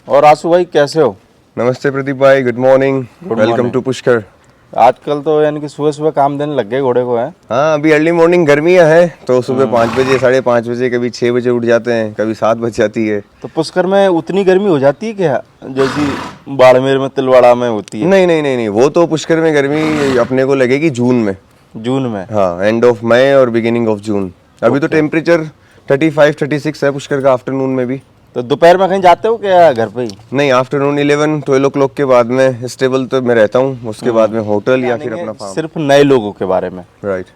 और आशु भाई कैसे हो? नमस्ते प्रदीप भाई, good morning, welcome to Pushkar. आजकल तो यानी कि सुबह सुबह काम देने लग गए घोड़े को है। हाँ, अभी अर्ली मॉर्निंग गर्मियाँ हैं तो सुबह 5 बजे 5:30 बजे, कभी 6 बजे उठ जाते हैं, कभी 7 बज जाती है। तो पुष्कर में उतनी गर्मी हो जाती है क्या जैसी बाड़मेर में तिलवाड़ा में होती है? नहीं नहीं नहीं नहीं, वो तो पुष्कर में गर्मी अपने को लगेगी जून में। जून में? हाँ, एंड ऑफ मई और बिगिनिंग ऑफ जून। अभी तो टेम्परेचर 35-36 है पुष्कर का आफ्टरनून में भी। तो दोपहर में कहीं जाते हो क्या घर पे ही? नहीं, आफ्टरनून 11-12 o'clock के बाद में स्टेबल तो मैं रहता हूँ, उसके बाद में होटल या फिर अपना फार्म। सिर्फ नए लोगों के बारे में। राइट।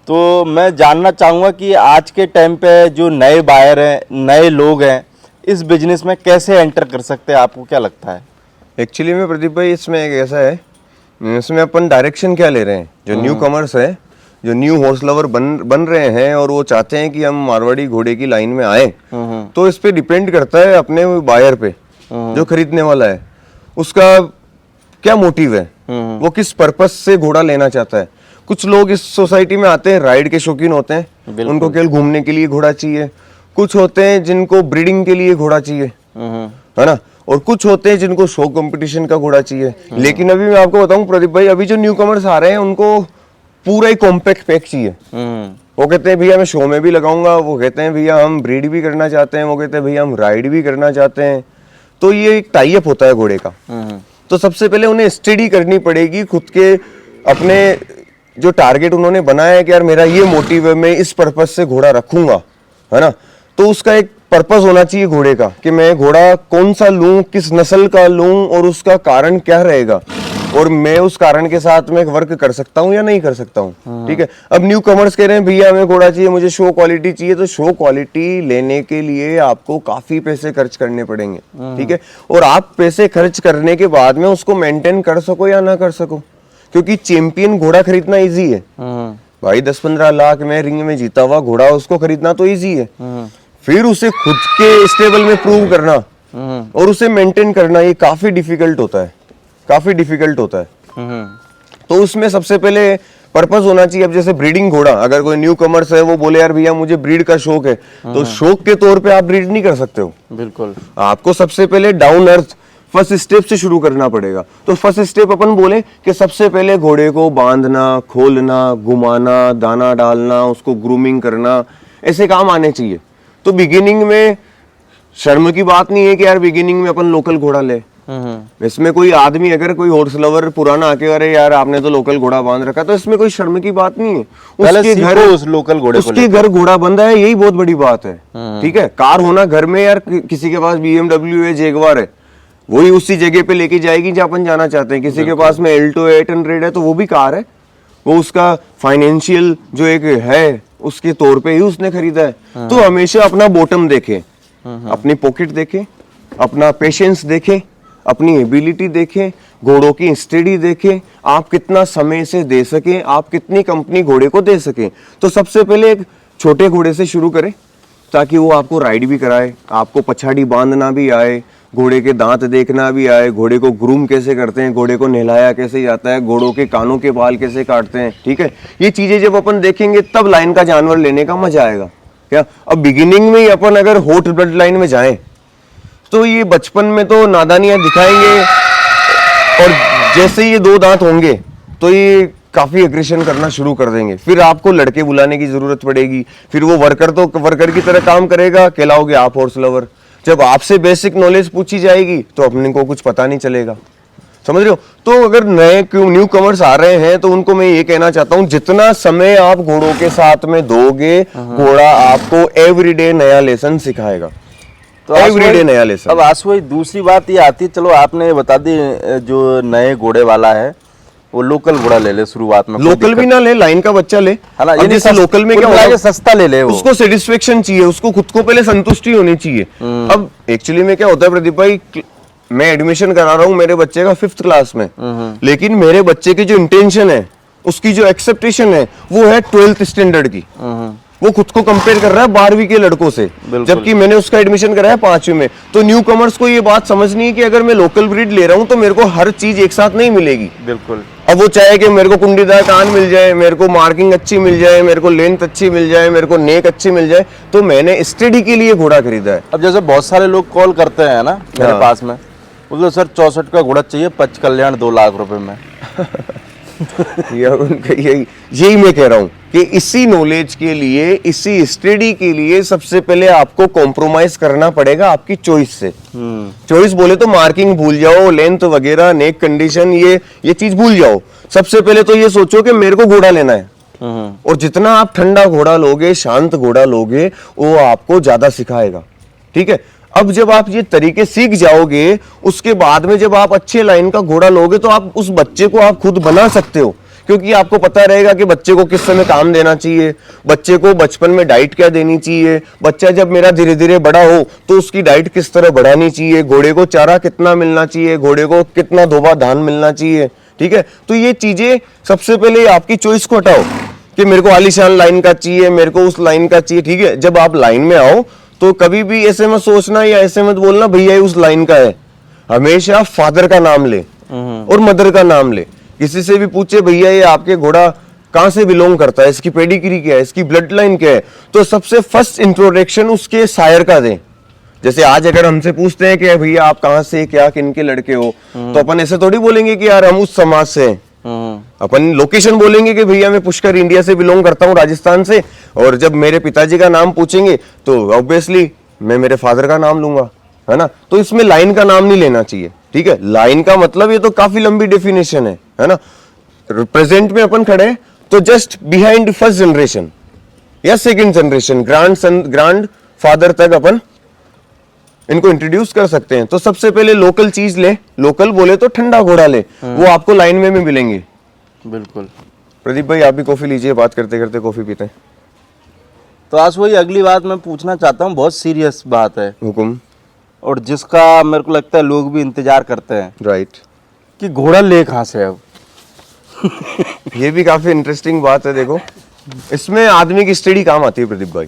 तो मैं जानना चाहूँगा कि आज के टाइम पे जो नए बायर हैं, नए लोग हैं, इस बिजनेस में कैसे एंटर कर सकते हैं, आपको क्या लगता है? एक्चुअली में प्रदीप भाई, इसमें एक ऐसा है, इसमें अपन डायरेक्शन क्या ले रहे हैं। जो न्यू कमर्स है, जो न्यू हॉर्स लवर बन रहे हैं और वो चाहते हैं कि हम मारवाड़ी घोड़े की लाइन में आए, तो इस पे डिपेंड करता है अपने बायर पे, जो खरीदने वाला है उसका क्या मोटिव है, वो किस पर्पस से घोड़ा लेना चाहता है। कुछ लोग इस सोसाइटी में आते हैं, राइड के शौकीन होते हैं, उनको केवल घूमने के लिए घोड़ा चाहिए। कुछ होते हैं जिनको ब्रीडिंग के लिए घोड़ा चाहिए, है ना, और कुछ होते हैं जिनको शो कंपटीशन का घोड़ा चाहिए। लेकिन अभी मैं आपको बताऊं प्रदीप भाई, अभी जो न्यू कमर्स आ रहे हैं उनको पूरा ही कॉम्पैक्ट पैक चाहिए। वो कहते हैं भैया मैं शो में भी लगाऊंगा, वो कहते हैं भैया हम ब्रीड भी करना चाहते हैं, वो कहते हैं भैया हम राइड भी करना चाहते हैं। तो ये एक टाई अप होता है घोड़े का। तो सबसे पहले उन्हें स्टडी करनी पड़ेगी खुद के, अपने जो टारगेट उन्होंने बनाया है कि यार मेरा ये मोटिव है, मैं इस पर्पस से घोड़ा रखूंगा, है ना। तो उसका एक पर्पस होना चाहिए घोड़े का कि मैं घोड़ा कौन सा लूं, किस नस्ल का लूं और उसका कारण क्या रहेगा, और मैं उस कारण के साथ में वर्क कर सकता हूँ या नहीं कर सकता हूँ। ठीक है। अब न्यू कमर्स कह रहे हैं भैया हमें घोड़ा चाहिए, मुझे शो क्वालिटी चाहिए, तो शो क्वालिटी लेने के लिए आपको काफी पैसे खर्च करने पड़ेंगे। ठीक है। और आप पैसे खर्च करने के बाद में उसको मेंटेन कर सको या ना कर सको, क्योंकि चैंपियन घोड़ा खरीदना इजी है भाई। 10-15 लाख में रिंग में जीता हुआ घोड़ा उसको खरीदना तो इजी है, फिर उसे खुद के स्टेबल में प्रूव करना और उसे मेंटेन करना ये काफी डिफिकल्ट होता है, काफी डिफिकल्ट होता है। तो उसमें सबसे पहले पर्पस होना चाहिए। अब जैसे ब्रीडिंग घोड़ा, अगर कोई न्यू कमर्स है वो बोले यार भैया मुझे ब्रीड का शौक है, तो शौक के तौर पे आप ब्रीड नहीं कर सकते हो। बिल्कुल। आपको सबसे पहले डाउन अर्थ फर्स्ट स्टेप से शुरू करना पड़ेगा। तो फर्स्ट स्टेप अपन बोले कि सबसे पहले घोड़े को बांधना, खोलना, घुमाना, दाना डालना, उसको ग्रूमिंग करना, ऐसे काम आने चाहिए। तो बिगिनिंग में शर्म की बात नहीं है कि यार बिगिनिंग में अपन लोकल घोड़ा ले। इसमें कोई आदमी, अगर कोई हॉर्स लवर पुराना आके अरे यार आपने तो लोकल घोड़ा बांध रखा, तो इसमें कोई शर्म की बात नहीं है। उसके घर उस लोकल घोड़े उसके घर घोड़ा बंधा है, यही बहुत बड़ी बात है। ठीक है। कार होना घर में, यार किसी के पास BMW है, जैगवार है, वही उसी जगह पे लेके जाएगी जहाँ अपन जाना चाहते हैं। किसी के पास में एल्टो 800 है तो वो भी कार है, वो उसका फाइनेंशियल जो एक है उसके तौर पे ही उसने खरीदा है। तो हमेशा अपना बॉटम देखे, अपनी पॉकेट देखे, अपना पेशेंस देखे, अपनी एबिलिटी देखें, घोड़ों की स्टडी देखें, आप कितना समय से दे सकें, आप कितनी कंपनी घोड़े को दे सकें। तो सबसे पहले एक छोटे घोड़े से शुरू करें ताकि वो आपको राइड भी कराए, आपको पछाड़ी बांधना भी आए, घोड़े के दांत देखना भी आए, घोड़े को ग्रूम कैसे करते हैं, घोड़े को नहलाया कैसे जाता है, घोड़ों के कानों के बाल कैसे काटते हैं। ठीक है। ये चीजें जब अपन देखेंगे तब लाइन का जानवर लेने का मजा आएगा। क्या अब बिगिनिंग में ही अपन अगर हॉट ब्लड लाइन में जाएं तो ये बचपन में तो नादानियां दिखाएंगे, और जैसे ये 2 दांत होंगे तो ये काफी एग्रेशन करना शुरू कर देंगे। फिर आपको लड़के बुलाने की जरूरत पड़ेगी, फिर वो वर्कर तो वर्कर की तरह काम करेगा, कहलाओगे आप हॉर्स लवर। जब आपसे बेसिक नॉलेज पूछी जाएगी तो अपने को कुछ पता नहीं चलेगा, समझ रहे हो। तो अगर नए न्यू कमर्स आ रहे हैं तो उनको मैं ये कहना चाहता हूँ, जितना समय आप घोड़ों के साथ में दोगे, घोड़ा आपको एवरीडे नया लेसन सिखाएगा। तो एवरीडे नया लेसन। अब आशु भाई दूसरी बात ये आती है, चलो आपने बता दी, जो नए घोड़े वाला है वो लोकल घोड़ा ले ले शुरुआत में, लोकल भी ना ले, लाइन का बच्चा ले। जैसे लोकल में क्या होगा, सस्ता ले ले, उसको सेटिस्फेक्शन चाहिए, उसको खुद को पहले संतुष्टि होनी चाहिए। अब एक्चुअली में क्या होता है प्रदीप भाई, मैं एडमिशन करा रहा हूँ मेरे बच्चे का 5th क्लास में, लेकिन मेरे बच्चे की जो इंटेंशन है, उसकी जो एक्सेप्टेशन है वो है 12th स्टैंडर्ड की। वो खुद को कंपेयर कर रहा है 12वीं के लड़कों से, जबकि मैंने उसका एडमिशन कराया 5वीं में। तो न्यू कमर्स को ये बात समझनी है कि अगर मैं लोकल ब्रीड ले रहा हूँ तो मेरे को हर चीज एक साथ नहीं मिलेगी। बिल्कुल। अब वो चाहे कि मेरे को कुंडीदार कान मिल जाए, मेरे को मार्किंग अच्छी मिल जाए, मेरे को लेंथ अच्छी मिल जाए, मेरे को नेक अच्छी मिल जाए, तो मैंने स्टडी के लिए घोड़ा खरीदा है। अब जैसे बहुत सारे लोग कॉल करते हैं ना मेरे हाँ। पास में, बोलते सर 64 का घोड़ा चाहिए, पच कल्याण 2 लाख रुपए में। उनका यही मैं कह रहा हूँ कि इसी नॉलेज के लिए, इसी स्टडी के लिए सबसे पहले आपको कॉम्प्रोमाइज करना पड़ेगा आपकी चॉइस से। चॉइस बोले तो मार्किंग भूल जाओ, लेंथ वगैरह, नेक कंडीशन, ये चीज भूल जाओ। सबसे पहले तो ये सोचो कि मेरे को घोड़ा लेना है, और जितना आप ठंडा घोड़ा लोगे, शांत घोड़ा लोगे, वो आपको ज्यादा सिखाएगा। ठीक है, अब जब आप ये तरीके सीख जाओगे, उसके बाद में जब आप अच्छे लाइन का घोड़ा लोगे तो आप उस बच्चे को आप खुद बना सकते हो, क्योंकि आपको पता रहेगा कि बच्चे को किस समय काम देना चाहिए, बच्चे को बचपन में डाइट क्या देनी चाहिए, बच्चा जब मेरा धीरे धीरे बड़ा हो तो उसकी डाइट किस तरह बढ़ानी चाहिए, घोड़े को चारा कितना मिलना चाहिए, घोड़े को कितना दोबा धान मिलना चाहिए। ठीक है, तो ये चीजें सबसे पहले आपकी चॉइस को हटाओ कि मेरे को आलीशान लाइन का चाहिए, मेरे को उस लाइन का चाहिए। ठीक है, जब आप लाइन में आओ तो कभी भी ऐसे मत सोचना या ऐसे मत बोलना भैया ये उस लाइन का है। हमेशा फादर का नाम ले और मदर का नाम ले। किसी से भी पूछे भैया ये आपके घोड़ा कहां से बिलोंग करता है, इसकी पेडिग्री क्या है, इसकी ब्लड लाइन क्या है, तो सबसे फर्स्ट इंट्रोडक्शन उसके शायर का दें। जैसे आज अगर हमसे पूछते हैं कि भैया आप कहां से, क्या किन के लड़के हो, तो अपन ऐसे थोड़ी बोलेंगे कि यार हम उस समाज से हैं। अपन लोकेशन बोलेंगे कि भैया मैं पुष्कर इंडिया से बिलोंग करता हूँ, राजस्थान से। और जब मेरे पिताजी का नाम पूछेंगे तो ऑब्वियसली मैं मेरे फादर का नाम लूंगा, है ना। तो इसमें लाइन का नाम नहीं लेना चाहिए। ठीक है, लाइन का मतलब ये तो काफी लंबी डेफिनेशन है ना। प्रेजेंट में अपन खड़े तो जस्ट बिहाइंड फर्स्ट जनरेशन या सेकंड जनरेशन, ग्रांड फादर तक अपन इनको इंट्रोड्यूस कर सकते हैं। तो सबसे पहले लोकल चीज ले, लोकल बोले तो ठंडा घोड़ा ले, वो आपको लाइन में भी मिलेंगे। बिल्कुल। प्रदीप भाई आप भी कॉफी लीजिए, बात करते करते कॉफी पीते हैं। तो आज वही अगली बात मैं पूछना चाहता हूँ, बहुत सीरियस बात है, हुकुम। और जिसका मेरे को लगता है लोग भी इंतजार करते हैं, राइट, कि घोड़ा ले कहाँ से अब। ये भी काफी इंटरेस्टिंग बात है। देखो इसमें आदमी की स्टडी काम आती है प्रदीप भाई।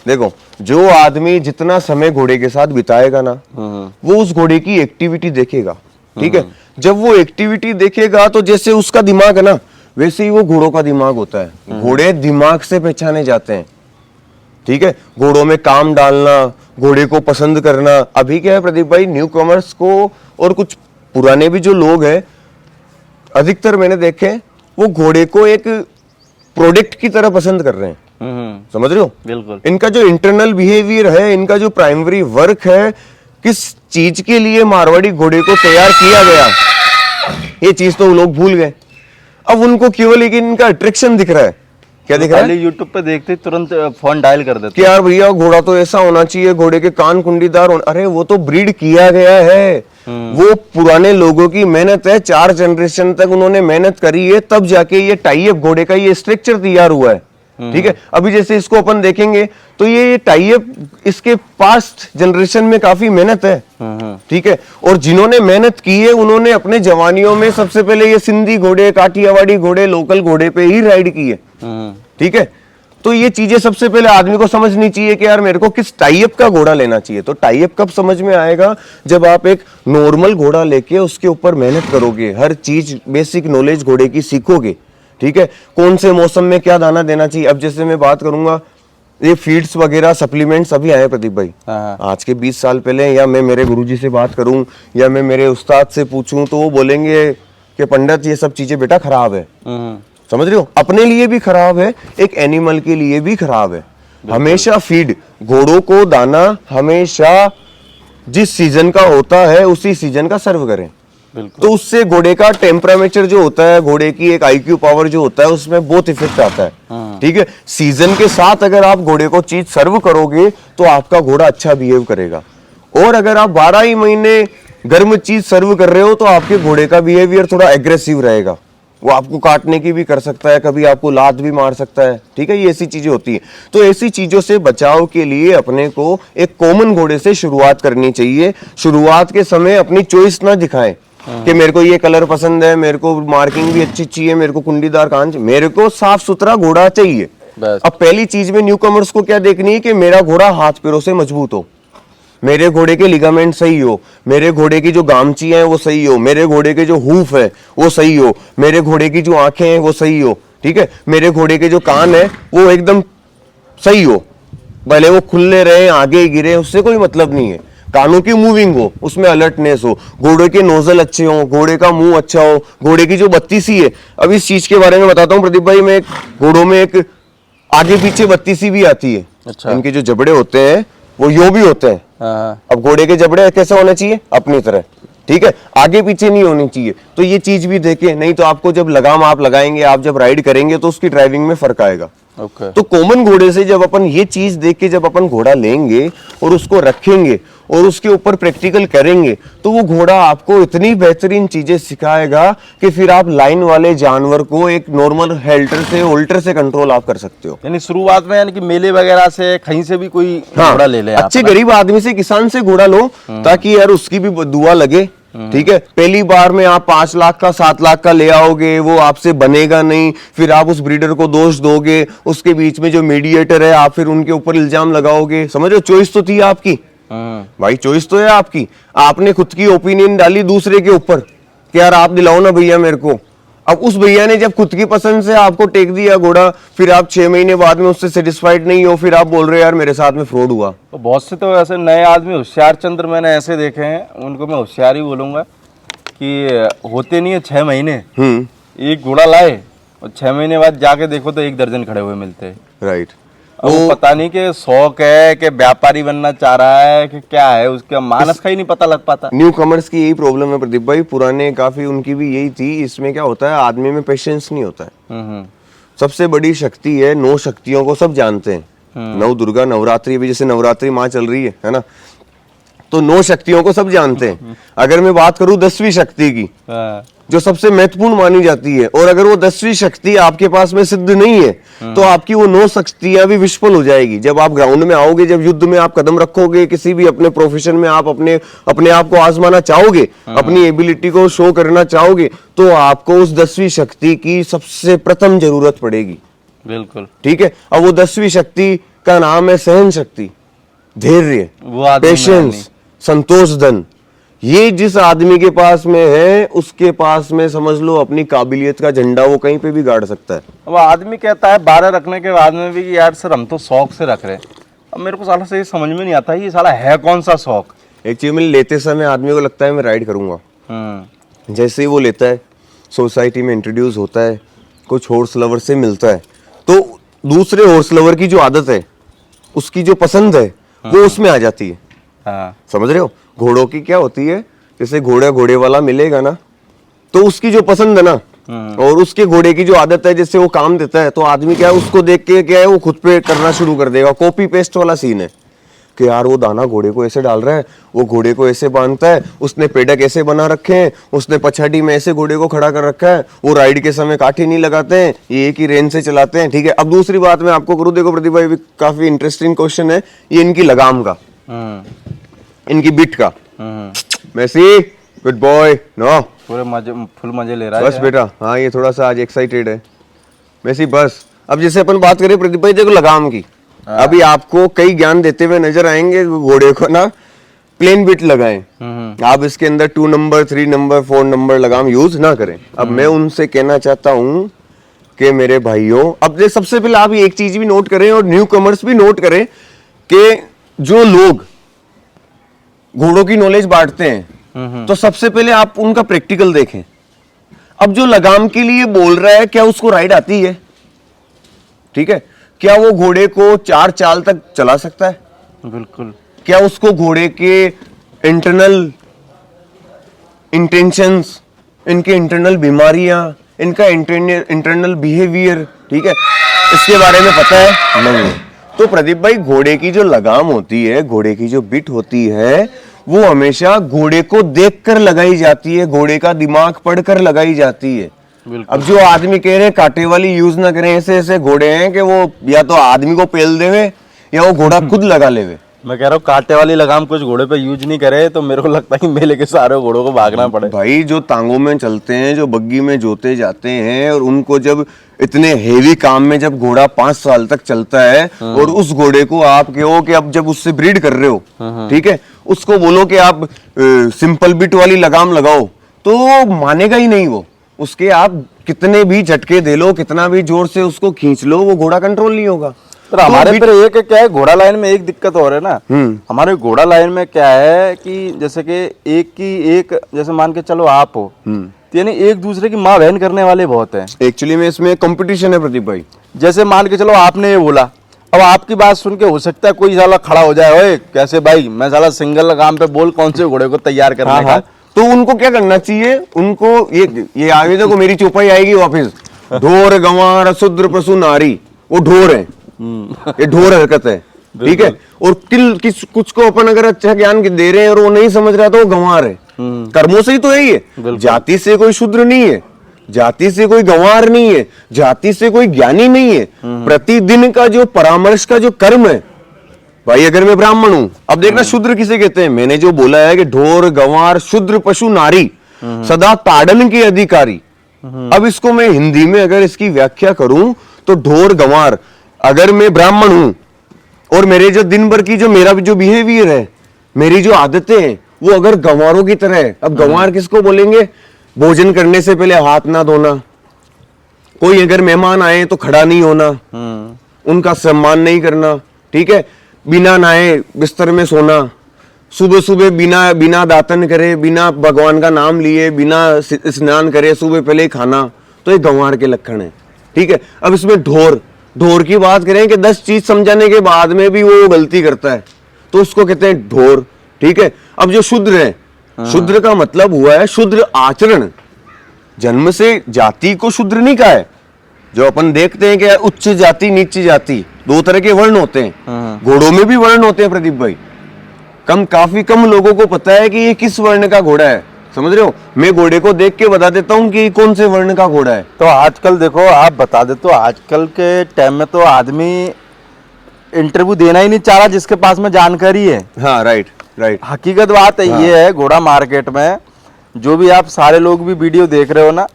देखो जो आदमी जितना समय घोड़े के साथ बिताएगा ना, वो उस घोड़े की एक्टिविटी देखेगा। ठीक है, जब वो एक्टिविटी देखेगा तो जैसे उसका दिमाग है ना, वैसे ही वो घोड़ों का दिमाग होता है। घोड़े दिमाग से पहचाने जाते हैं। ठीक है, घोड़ों में काम डालना, घोड़े को पसंद करना। अभी क्या है प्रदीप भाई, न्यू कॉमर्स को और कुछ पुराने भी जो लोग हैं, अधिकतर मैंने देखे वो घोड़े को एक प्रोडक्ट की तरह पसंद कर रहे हैं। समझ रहे हो? बिल्कुल। इनका जो इंटरनल बिहेवियर है, इनका जो प्राइमरी वर्क है, किस चीज के लिए मारवाड़ी घोड़े को तैयार किया गया, ये चीज तो लोग भूल गए। अब उनको केवल एक इनका अट्रैक्शन दिख रहा है। क्या दिख रहा है? यूट्यूब पे देखते तुरंत फोन डायल कर देते कि यार भैया घोड़ा तो ऐसा होना चाहिए, घोड़े के कान कुंडीदार होना। अरे वो तो ब्रीड किया गया है, वो पुराने लोगों की मेहनत है, 4 जनरेशन तक उन्होंने मेहनत करी है, तब जाके ये टाई अप घोड़े का ये स्ट्रक्चर तैयार हुआ है। ठीक है, अभी जैसे इसको अपन देखेंगे तो ये टाई अप इसके पास्ट जनरेशन में काफी मेहनत है। ठीक है, और जिन्होंने मेहनत की है उन्होंने अपने जवानियों में सबसे पहले ये सिंधी घोड़े, काठियावाड़ी घोड़े, लोकल घोड़े पे ही राइड की है। ठीक है, तो ये चीजें सबसे पहले आदमी को समझनी चाहिए कि यार मेरे को किस टाइप का घोड़ा लेना चाहिए। तो टाइप कब समझ में आएगा, जब आप एक नॉर्मल घोड़ा लेके उसके ऊपर मेहनत करोगे, हर चीज बेसिक नॉलेज घोड़े की सीखोगे। ठीक है, कौन से मौसम में क्या दाना देना चाहिए। अब जैसे मैं बात करूंगा, ये फीड्स वगैरह सप्लीमेंट्स अभी आए प्रदीप भाई, आज के 20 साल पहले, या मैं मेरे गुरुजी से बात करूं या मैं मेरे उस्ताद से पूछूं तो वो बोलेंगे कि पंडित ये सब चीजें बेटा खराब है। समझ रहे हो, अपने लिए भी खराब है, एक एनिमल के लिए भी खराब है। हमेशा फीड, घोड़ों को दाना हमेशा जिस सीजन का होता है उसी सीजन का सर्व करें। तो उससे घोड़े का टेम्परामेचर जो होता है, घोड़े की एक आईक्यू पावर जो होता है, उसमें बहुत इफेक्ट आता है। ठीक है, सीजन के साथ अगर आप घोड़े को चीज सर्व करोगे तो आपका घोड़ा अच्छा बिहेव करेगा। और अगर आप 12 ही महीने गर्म चीज सर्व कर रहे हो तो आपके घोड़े का बिहेवियर थोड़ा एग्रेसिव रहेगा, वो आपको काटने की भी कर सकता है, कभी आपको लात भी मार सकता है। ठीक है, ये ऐसी चीजें होती है। तो ऐसी चीजों से बचाव के लिए अपने को एक कॉमन घोड़े से शुरुआत करनी चाहिए। शुरुआत के समय अपनी चॉइस ना दिखाएं कि मेरे को ये कलर पसंद है, मेरे को मार्किंग भी अच्छी चाहिए, मेरे को कुंडीदार कान चाहिए, मेरे को साफ सुथरा घोड़ा चाहिए। अब पहली चीज में न्यू कमर्स को क्या देखनी है कि मेरा घोड़ा हाथ पैरों से मजबूत हो। मेरे घोड़े के लिगामेंट सही हो, मेरे घोड़े की जो गामचियां हैं वो सही हो, मेरे घोड़े के जो हूफ है वो सही हो, मेरे घोड़े की जो आंखें हैं वो सही हो, ठीक है, मेरे घोड़े के जो कान है वो एकदम सही हो, भले वो खुले रहे आगे गिरे उससे कोई मतलब नहीं है, कानों की मूविंग हो, उसमें अलर्टनेस हो, घोड़े के नोजल अच्छे हो, घोड़े का मुंह अच्छा हो, घोड़े की जो बत्तीसी है। अब इस चीज के बारे में बताता हूँ प्रदीप भाई, मैं घोड़ों में एक आगे पीछे बत्तीसी भी आती है। अच्छा। इनके जो जबड़े होते हैं वो यो भी होते हैं। हाँ। अब घोड़े के जबड़े कैसे होने चाहिए? अपनी तरह, ठीक है, आगे पीछे नहीं होनी चाहिए। तो ये चीज भी देखें, नहीं तो आपको जब लगाम आप लगाएंगे, आप जब राइड करेंगे तो उसकी ड्राइविंग में फर्क आएगा। ओके। तो कॉमन घोड़े से जब अपन ये चीज देख के जब अपन घोड़ा लेंगे और उसको रखेंगे और उसके ऊपर प्रैक्टिकल करेंगे तो वो घोड़ा आपको इतनी बेहतरीन चीजें सिखाएगा कि फिर आप लाइन वाले जानवर को एक नॉर्मल हेल्टर से होल्टर से कंट्रोल आप कर सकते हो। यानी शुरुआत में यानी कि मेले वगैरह से कहीं से भी कोई घोड़ा ले ले आप, अच्छे गरीब आदमी से, किसान से घोड़ा लो ताकि यार उसकी भी दुआ लगे। ठीक है, पहली बार में आप 5 लाख का 7 लाख का ले आओगे, वो आपसे बनेगा नहीं, फिर आप उस ब्रीडर को दोष दोगे, उसके बीच में जो मीडिएटर है आप फिर उनके ऊपर इल्जाम लगाओगे। समझ रहे हो, चॉइस तो थी आपकी भाई, चॉइस तो है आपकी, आपने खुद की ओपिनियन डाली दूसरे के ऊपर कि यार आप दिलाओ ना भैया मेरे को। अब उस भैया ने जब खुद की पसंद से आपको टेक दिया घोड़ा, फिर आप 6 महीने बाद में उससे सेटिस्फाइड नहीं हो, फिर आप बोल रहे हो यार मेरे साथ में फ्रॉड हुआ। तो बहुत से तो ऐसे नए आदमी होशियार चंद्र मैंने ऐसे देखे हैं, उनको मैं होशियार ही बोलूंगा कि होते नहीं है 6 महीने, एक घोड़ा लाए और 6 महीने बाद जाके देखो तो 1 दर्जन खड़े हुए मिलते हैं। राइट। वो पता नहीं कि शौक है कि व्यापारी बनना चाह रहा है कि क्या है, उसका मानस का ही नहीं पता लग पाता। न्यू कमर्स की यही प्रॉब्लम है प्रदीप भाई, पुराने काफी उनकी भी यही थी। इसमें क्या होता है, आदमी में पेशेंस नहीं होता है। सबसे बड़ी शक्ति है, 9 शक्तियों को सब जानते हैं। 9 दुर्गा, नवरात्रि भी, जैसे नवरात्रि माँ चल रही है ना, तो 9 शक्तियों को सब जानते हैं। अगर मैं बात करूं 10वीं शक्ति की, जो सबसे महत्वपूर्ण मानी जाती है, और अगर वो 10वीं शक्ति आपके पास में सिद्ध नहीं है तो आपकी वो 9 शक्तियां भी विफल हो जाएगी। जब आप ग्राउंड में आओगे, जब युद्ध में आप कदम रखोगे, किसी भी अपने प्रोफेशन में आप अपने आप को आजमाना चाहोगे, अपनी एबिलिटी को शो करना चाहोगे, तो आपको उस 10वीं शक्ति की सबसे प्रथम जरूरत पड़ेगी। बिल्कुल, ठीक है। अब वो 10वीं शक्ति का नाम है सहन शक्ति, धैर्य, पेशेंस, संतोष धन। ये जिस आदमी के पास में है, उसके पास में समझ लो अपनी काबिलियत का झंडा वो कहीं पे भी गाड़ सकता है। अब आदमी कहता है 12 रखने के बाद में भी कि यार सर हम तो शौक से रख रहे हैं। अब मेरे को साला से ये समझ में नहीं आता ये साला है कौन सा शौक। एक्चुअली लेते समय आदमी को लगता है मैं राइड करूंगा, जैसे ही वो लेता है, सोसाइटी में इंट्रोड्यूस होता है, कुछ हॉर्स लवर से मिलता है, तो दूसरे हॉर्स लवर की जो आदत है, उसकी जो पसंद है, वो उसमें आ जाती है। समझ रहे हो, घोड़ों की क्या होती है, जैसे घोड़े वाला मिलेगा ना, तो उसकी जो पसंद है ना, और उसके घोड़े की जो आदत है, जैसे वो काम देता है, तो आदमी क्या है, उसको देख के क्या है, वो खुद पे करना शुरू कर देगा। कॉपी पेस्ट वाला सीन है कि यार वो दाना घोड़े को ऐसे डाल रहा है, वो घोड़े को ऐसे बांधता है, उसने पेडक ऐसे बना रखे हैं, उसने पछाड़ी में ऐसे घोड़े को खड़ा कर रखा है, वो राइड के समय काठी नहीं लगाते हैं, ये एक ही रेंज से चलाते हैं। ठीक है। अब दूसरी बात मैं आपको करूँ, देखो प्रदीप भाई, काफी इंटरेस्टिंग क्वेश्चन है ये, इनकी लगाम का, इनकी बिट का। मैसी गुड बॉय, नो पूरे मजे, फुल मजे ले रहा है बस बेटा। हाँ, ये थोड़ा सा आज एक्साइटेड है मैसी, बस। अब जैसे अपन बात करें प्रदीप भाई, देखो लगाम की, अभी आपको कई ज्ञान देते हुए नजर आएंगे। घोड़े को ना प्लेन बिट लगाएं, आप इसके अंदर 2 नंबर 3 नंबर 4 नंबर लगाम यूज ना करें। अब मैं उनसे कहना चाहता हूं कि मेरे भाइयों, अब सबसे पहले आप एक चीज भी नोट करें और न्यू कमर्स भी नोट करें कि जो लोग घोड़ों की नॉलेज बांटते हैं, तो सबसे पहले आप उनका प्रैक्टिकल देखें। अब जो लगाम के लिए बोल रहा है, क्या उसको राइड आती है? ठीक है। क्या वो घोड़े को 4 चाल तक चला सकता है? बिल्कुल। क्या उसको घोड़े के इंटरनल इंटेंशंस, इनके इंटरनल बीमारियां, इनका इंटरनल बिहेवियर, ठीक है, इसके बारे में पता है? नहीं। तो प्रदीप भाई, घोड़े की जो लगाम होती है, घोड़े की जो बिट होती है, वो हमेशा घोड़े को देखकर लगाई जाती है, घोड़े का दिमाग पढ़कर लगाई जाती है। अब जो आदमी कह रहे हैं कांटे वाली यूज ना करें, ऐसे ऐसे घोड़े हैं कि वो या तो आदमी को पेल देवे या वो घोड़ा खुद लगा लेवे। मैं कह रहा हूँ कांटे वाली लगाम कुछ घोड़े पे यूज नहीं करे तो मेरे को लगता है कि मेले के सारे घोड़ों को भागना पड़े। भाई जो टांगों में चलते हैं, जो बग्गी में जोते जाते हैं, और उनको जब इतने हेवी काम में जब घोड़ा 5 साल तक चलता है और उस घोड़े को आप कहो कि अब जब उससे ब्रीड कर रहे हो, ठीक है, उसको बोलो कि आप सिंपल बिट वाली लगाम लगाओ तो मानेगा ही नहीं वो। उसके आप कितने भी झटके दे लो, कितना भी जोर से उसको खींच लो, वो घोड़ा कंट्रोल नहीं होगा। पर हमारे पर एक क्या है, घोड़ा लाइन में एक दिक्कत और है ना, हमारे घोड़ा लाइन में क्या है कि जैसे कि एक की एक, जैसे मान के चलो आप हो, यानी एक दूसरे की माँ बहन करने वाले बहुत हैं। एक्चुअली में इसमें कंपटीशन है प्रदीप भाई। जैसे मान के चलो आपने ये बोला, अब आपकी बात सुन के हो सकता है कोई साला खड़ा हो जाए, ओए कैसे भाई, मैं साला सिंगल लगाम पे बोल कौन से घोड़े को तैयार करने का। तो उनको क्या करना चाहिए, उनको ये आगे देखो मेरी चौपाई आएगी वापस, ढोर गंवार शूद्र पशु नारी, वो ढोर है, ये ढोर हरकत है, ठीक है। और कुछ को अपन अगर अच्छा ज्ञान दे रहे हैं और वो नहीं समझ रहा तो वो गंवार है। कर्मों से ही तो है ये, जाति से कोई शूद्र नहीं है, जाति से कोई गंवार नहीं है, जाति से कोई ज्ञानी नहीं है। प्रतिदिन का जो परामर्श का जो कर्म है भाई, अगर मैं ब्राह्मण हूं, अब देखना शूद्र किसे कहते हैं, मैंने जो बोला है कि ढोर गंवार शूद्र पशु नारी सदा ताड़न के अधिकारी। अब इसको मैं हिंदी में अगर इसकी व्याख्या करूं तो ढोर गंवार, अगर मैं ब्राह्मण हूं और मेरे जो दिन भर की जो मेरा जो बिहेवियर है, मेरी जो आदतें हैं, वो अगर गंवारों की तरह है। अब गंवार किसको बोलेंगे, भोजन करने से पहले हाथ ना धोना, कोई अगर मेहमान आए तो खड़ा नहीं होना, उनका सम्मान नहीं करना, ठीक है, बिना नहाए बिस्तर में सोना, सुबह सुबह बिना दातन करे, बिना भगवान का नाम लिए, बिना स्नान करे सुबह पहले ही खाना, तो ये गंवार के लक्षण है, ठीक है। अब इसमें ढोर की बात करें कि 10 चीज समझाने के बाद में भी वो गलती करता है तो उसको कहते हैं ढोर, ठीक है। अब जो शूद्र है, शूद्र का मतलब हुआ है शूद्र आचरण, जन्म से जाति को शूद्र नहीं कहा है। जो अपन देखते हैं कि उच्च जाति नीच जाति 2 तरह के वर्ण होते हैं, घोड़ों में भी वर्ण होते हैं प्रदीप भाई। काफी कम लोगों को पता है कि ये किस वर्ण का घोड़ा है, समझ रहे हो। मैं घोड़े को देख के बता देता हूँ कि कौन से वर्ण का घोड़ा है। तो आजकल देखो आप बता दे, तो आजकल के टाइम में तो आदमी इंटरव्यू देना ही नहीं चाह रहा जिसके पास में जानकारी है। हाँ, राइट। हकीकत बात है। हाँ। ये है घोड़ा मार्केट में जो भी आप सारे लोग भी वीडियो देख रहे हो ना,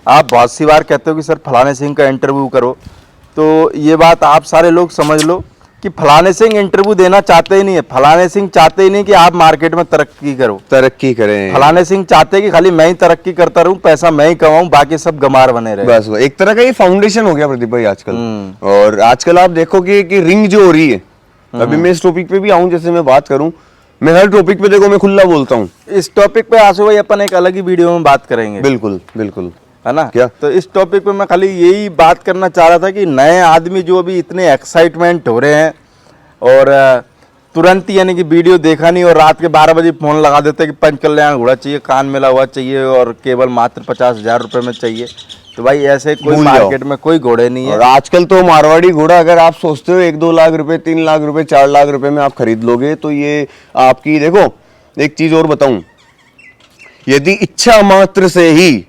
आप बहुत सी बार कहते हो कि सर फलाने सिंह का इंटरव्यू करो, तो ये बात आप सारे लोग समझ लो कि फलाने सिंह इंटरव्यू देना चाहते ही नहीं है। फलाने सिंह चाहते ही नहीं कि आप मार्केट में तरक्की करें। फलाने सिंह चाहते हैं कि खाली मैं ही तरक्की करता रहूं, पैसा मैं ही कमाऊं, बाकी सब गमार बने रहे। बस एक तरह का ये फाउंडेशन हो गया प्रदीप भाई आजकल। और आजकल आप देखोगे कि रिंग जो हो रही है, अभी मैं इस टॉपिक पे भी आऊं, जैसे मैं बात करूं, मैं हर टॉपिक पे देखो मैं खुला बोलता हूँ। इस टॉपिक पे आंसू भाई अपन एक अलग ही वीडियो में बात करेंगे। बिल्कुल, है ना। क्या तो इस टॉपिक पे मैं खाली यही बात करना चाह रहा था कि नए आदमी जो अभी इतने एक्साइटमेंट हो रहे हैं और तुरंत यानी कि वीडियो देखा नहीं और रात के 12 बजे फोन लगा देते कि पंच कल्याण घोड़ा चाहिए, कान मिला हुआ चाहिए और केवल मात्र 50,000 रुपए में चाहिए। तो भाई ऐसे कोई मार्केट में कोई घोड़े नहीं है। और आजकल तो मारवाड़ी घोड़ा अगर आप सोचते हो 1-2 लाख रुपए, 3 लाख रुपए, 4 लाख रुपए में आप खरीद लोगे तो ये आपकी, देखो एक चीज और बताऊं, यदि इच्छा मात्र से ही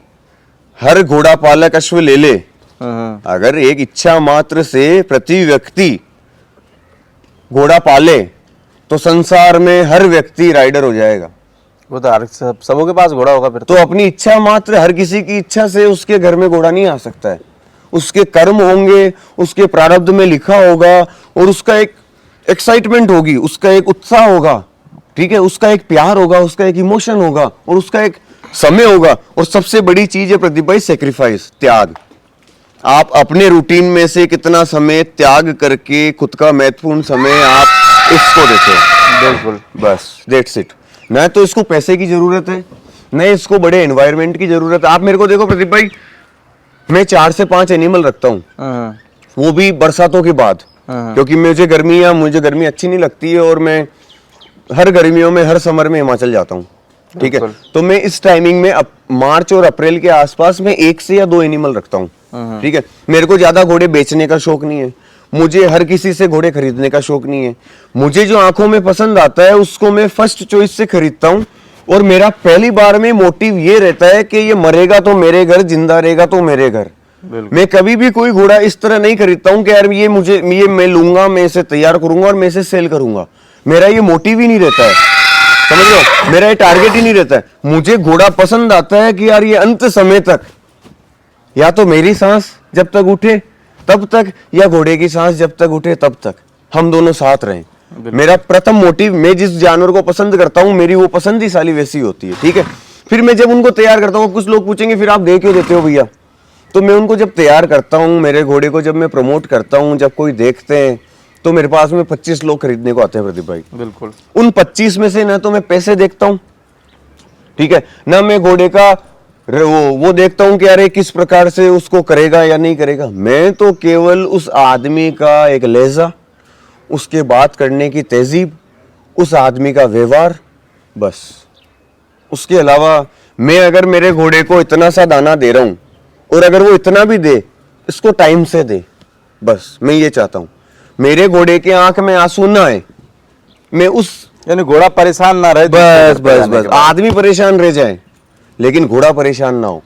हर घोड़ा पालक अश्व ले ले, अगर एक इच्छा मात्र से प्रति व्यक्ति घोड़ा पाले तो संसार में हर व्यक्ति राइडर हो जाएगा। वो तो सबों के पास घोड़ा होगा फिर तो अपनी इच्छा मात्र, हर किसी की इच्छा से उसके घर में घोड़ा नहीं आ सकता है। उसके कर्म होंगे, उसके प्रारब्ध में लिखा होगा और उसका एक एक्साइटमेंट होगी, उसका एक उत्साह होगा, ठीक है, उसका एक प्यार होगा, उसका एक इमोशन होगा और उसका एक समय होगा। और सबसे बड़ी चीज है प्रदीप भाई सैक्रिफाइस, त्याग। आप अपने रूटीन में से कितना समय त्याग करके खुद का महत्वपूर्ण समय आप इसको देते हो। बिल्कुल, बस दैट्स इट। न तो इसको पैसे की जरूरत है, न इसको बड़े एनवायरनमेंट की जरूरत है। आप मेरे को देखो प्रदीप भाई, मैं 4 से 5 एनिमल रखता हूँ, वो भी बरसातों के बाद, क्योंकि मुझे गर्मी अच्छी नहीं लगती है और मैं हर गर्मियों में, हर समर में हिमाचल जाता हूँ, ठीक है। तो मैं इस टाइमिंग में मार्च और अप्रैल के आसपास में 1 से या 2 एनिमल रखता हूँ, ठीक है। मेरे को ज्यादा घोड़े बेचने का शौक नहीं है, मुझे हर किसी से घोड़े खरीदने का शौक नहीं है। मुझे जो आंखों में पसंद आता है उसको मैं फर्स्ट चॉइस से खरीदता हूँ और मेरा पहली बार में मोटिव ये रहता है कि ये मरेगा तो मेरे घर, जिंदा रहेगा तो मेरे घर। मैं कभी भी कोई घोड़ा इस तरह नहीं खरीदता हूँ कि यार ये मैं लूंगा, मैं इसे तैयार करूंगा और मैं इसे सेल करूंगा। मेरा ये मोटिव ही नहीं रहता है, समझ लो, मेरा ये टारगेट ही नहीं रहता है। मुझे घोड़ा पसंद आता है कि यार ये अंत समय तक या तो मेरी सांस जब तक उठे तब तक, या घोड़े की सांस जब तक उठे तब तक हम दोनों साथ रहें। मेरा प्रथम मोटिव, मैं जिस जानवर को पसंद करता हूं मेरी वो पसंद ही साली वैसी होती है, ठीक है। फिर मैं जब उनको तैयार करता हूँ, कुछ लोग पूछेंगे फिर आप दे क्यों देते हो भैया, तो मैं उनको जब तैयार करता हूँ, मेरे घोड़े को जब मैं प्रमोट करता हूँ, जब कोई देखते हैं तो मेरे पास में 25 लोग खरीदने को आते हैं प्रदीप भाई। बिल्कुल। उन 25 में से ना तो मैं पैसे देखता हूँ, ठीक है, ना मैं घोड़े का वो देखता हूँ कि अरे किस प्रकार से उसको करेगा या नहीं करेगा। मैं तो केवल उस आदमी का एक लहजा, उसके बात करने की तहजीब, उस आदमी का व्यवहार, बस। उसके अलावा मैं अगर मेरे घोड़े को इतना सा दाना दे रहा हूं और अगर वो इतना भी दे, इसको टाइम से दे, बस मैं ये चाहता हूं। मेरे घोड़े के आंख में आंसू ना आए, मैं उस, यानी घोड़ा परेशान ना रहे, बस बस बस, आदमी परेशान रह जाए लेकिन घोड़ा परेशान ना हो।